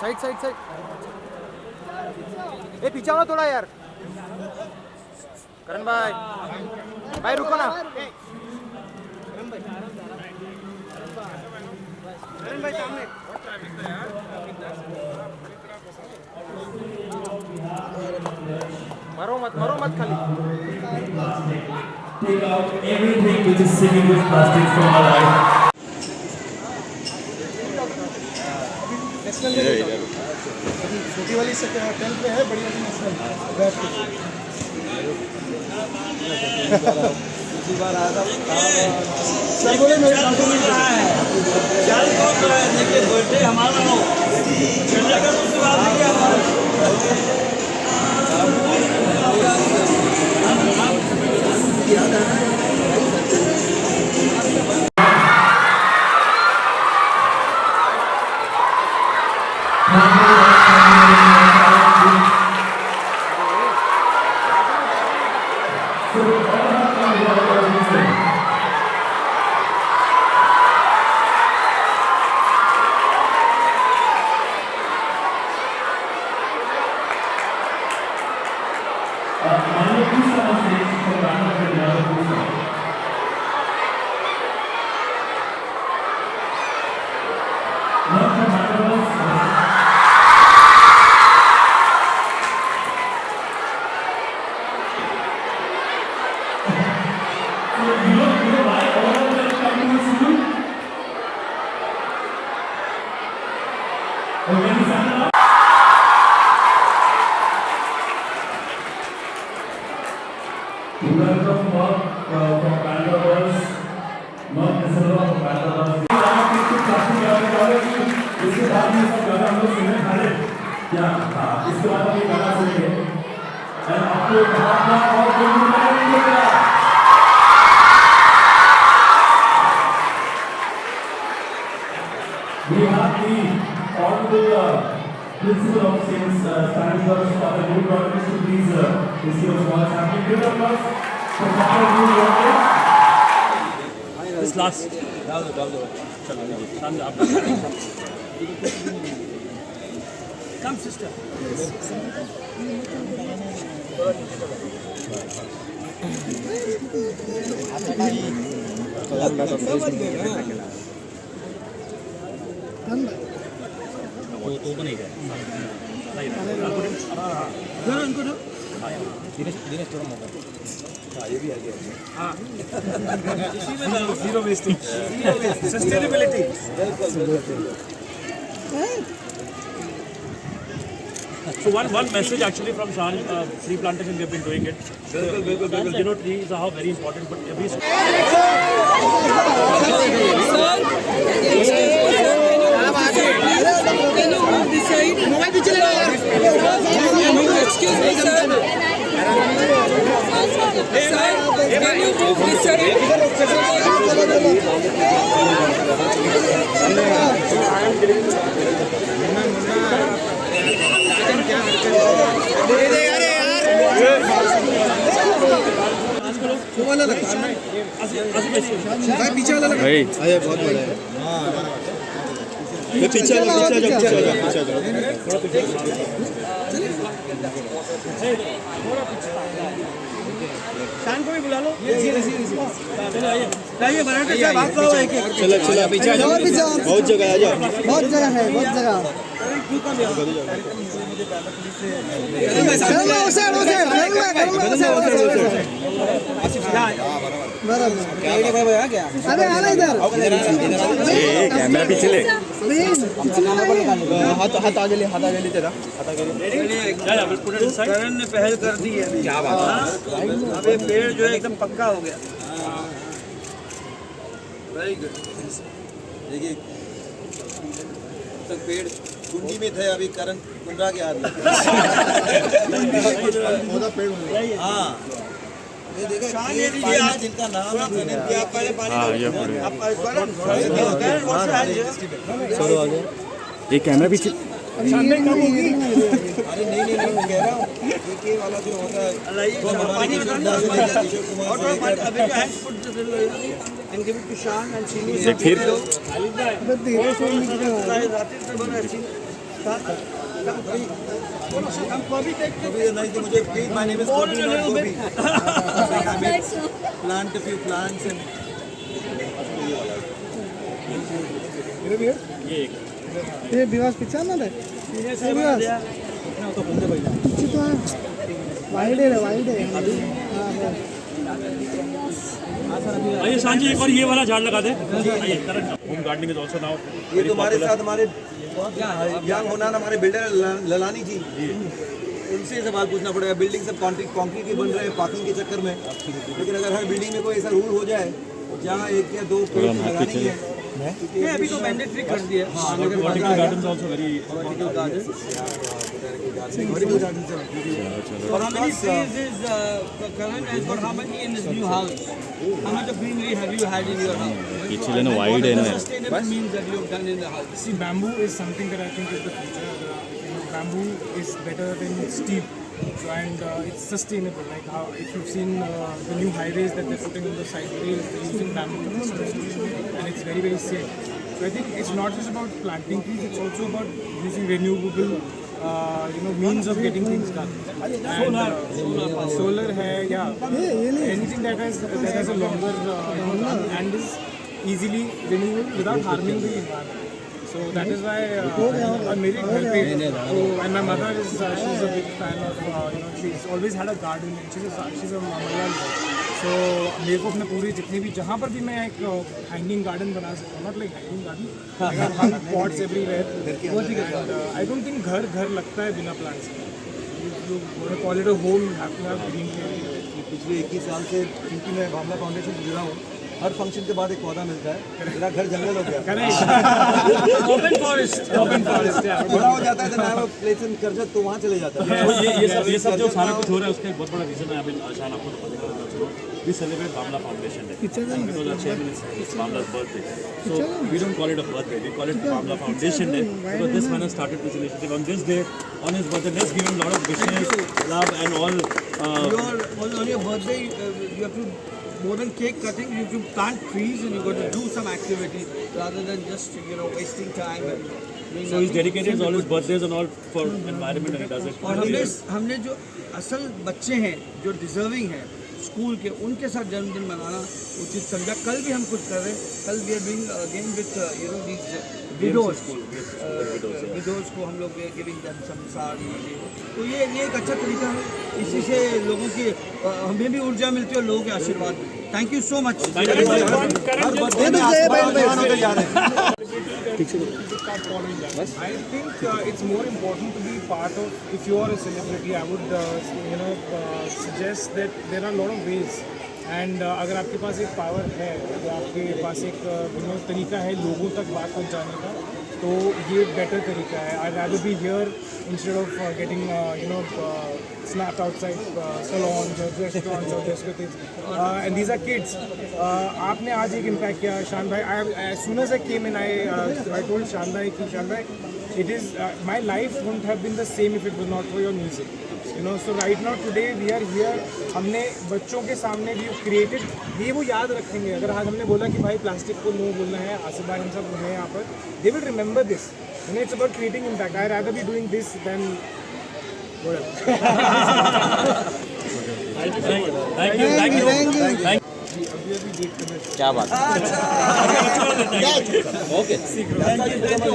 Side side side. ए पीछे आओ थोड़ा यार। करण भाई, भाई रुको ना। करण भाई सामने। मरो मत खाली। Take out everything which is sitting with plastic from our life. छोटी वाली टेंथ पे है, बड़ी वाली नेशनल बैठ के। दूसरी बार आया था सर, बोले मेरे काउंटर में रहा है। चल तो देखिए बर्थडे हमारा हो चलने का, दूसरी बात है कि हमारा याद है। इसके बाद हम गाना सुनेंगे और आपको we have the honorable principal of Saint Spanish Girls of the New Broadway to please receive a small champion. Give them applause for Papa New Broadway. This last. Come, sister. Zero wasting. Sustainability. So one message actually from Shan, tree plantation, we have been doing it. You know, trees are very important, but every Excuse me, sir. Sir, can you move this side? पीछे वाला भाई अरे बहुत बड़ा है। ये पीछे वाला पीछे शान को भी बुला लो। चलो आइए बराबर से बात करो। चलो पीछे आ जाओ, बहुत जगह आ जाओ, बहुत जगह है, बहुत जगह। अरे आना इधर, कैमरा पीछे ले, हाथ आगे ले तेरा, हाथ आगे ले। करण ने पहल कर दी है। क्या बात है। अब ये पेड़ जो है एकदम पक्का हो गया। Very good. देखिए तक पेड़ कुंडी में थे, अभी करण कुंडा के हाथ में। हाँ ये देखो, जिनका नाम ये कैमरा पीछे। अरे नहीं कह रहा हूँ, ये वाला जो होता है नहीं कि मुझे please my name is Gopi not Gopi plant a few plants and ये विवास पिक्चर ना रे विवास पीछे तो वाइड है आइए शान जी, एक और ये वाला झाड़ लगा दे। आइए Karan, home gardening is also now ये तुम्हारे साथ हमारे यंग होना हमारे बिल्डर ललानी जी उनसे सवाल पूछना पड़ेगा। बिल्डिंग सब कंक्रीट की बन रहे हैं पार्किंग के चक्कर में, लेकिन अगर हर बिल्डिंग में कोई ऐसा रूल हो जाए जहाँ 1 या 2 पेड़ लगानी है, अभी तो मैंडेटरी कर दिया। Vertical garden also very vertical garden How many trees is Karan has got? How many in his new house? How much of greenery have you had in your house? Actually, no, wide What are the and sustainable means that you have done in the house? See, bamboo is something that I think is the future. Bamboo is better than steel, so, and it's sustainable. Like how if you've seen the new highways that they're putting on the side, they're using bamboo construction, and it's very very safe. So I think it's not just about planting trees; it's also about using renewable, means of getting things done. And, solar hai, anything that has a longer run and is easily renewable without harming the environment. So that is why मेरे घर पे and my mother is she's a big fan of she's always had a garden. She's a Malayalam. So मेरे को अपने पूरी जितनी भी जहाँ पर भी मैं एक हैंगिंग गार्डन बना सकता हूँ, not like hanging garden, I have pots everywhere. And I don't think घर लगता है बिना plants के. You call it a home, you have to have green area. पिछले 21 साल से क्योंकि मैं भावना फाउंडेशन से जुड़ा हूँ, हर फंक्शन के बाद एक पौधा मिलता है। मेरा घर जंगल हो गया, Open forest. बड़ा हो जाता है तो नया प्लेस इन करजत तो वहाँ चले जाता है। ये सब जो सारा कुछ हो रहा है उसका एक बहुत बड़ा रीजन है। अभी शान आपको तो पता ही होगा, चलो we celebrate Bamla Foundation Day because our chairman is Bamla's birthday. So we don't call it a birthday, we call it Bamla Foundation Day because this man has started this initiative on this day, on his birthday. Let's give him a lot of wishes, love and all. On your birthday, you have to, more than cake cutting, you have to plant trees and you got to do some activity rather than just wasting time and doing So he's dedicated all his birthdays and all for environment and he does it. और हमने जो असल बच्चे हैं जो deserving हैं school के, उनके साथ जन्मदिन मनाना उचित समझा। कल भी हम कुछ कर रहे हैं, कल we are doing again with these videos को हम लोग गिविंग देम सम साड़ी। तो ये एक अच्छा तरीका है, इसी से लोगों की हमें भी ऊर्जा मिलती है और लोगों के आशीर्वाद। Thank you so much. I think it's more important to be part of. If you are a celebrity, I would suggest that there are a lot of ways. And अगर आपके पास एक पावर है, अगर आपके पास एक तरीका है लोगों तक बात पहुंचाने का, तो ये बेटर तरीका है. I'd rather be here instead of getting snapped outside salons or restaurants or discotheques. And these are kids. आपने आज एक impact किया शान भाई. As soon as I came in, I told शान भाई कि शान भाई, it is my life wouldn't have been the same if it was not for your music. So right now today we are here. हमने बच्चों के सामने भी created, ये वो याद रखेंगे. अगर आज हमने बोला कि भाई प्लास्टिक को नो बोलना है, आसिफ भाई हम सब हैं यहाँ पर, they will remember this. It's about creating impact. I'd rather be doing this than whatever. Thank you. क्या बात है. Okay. Thank you.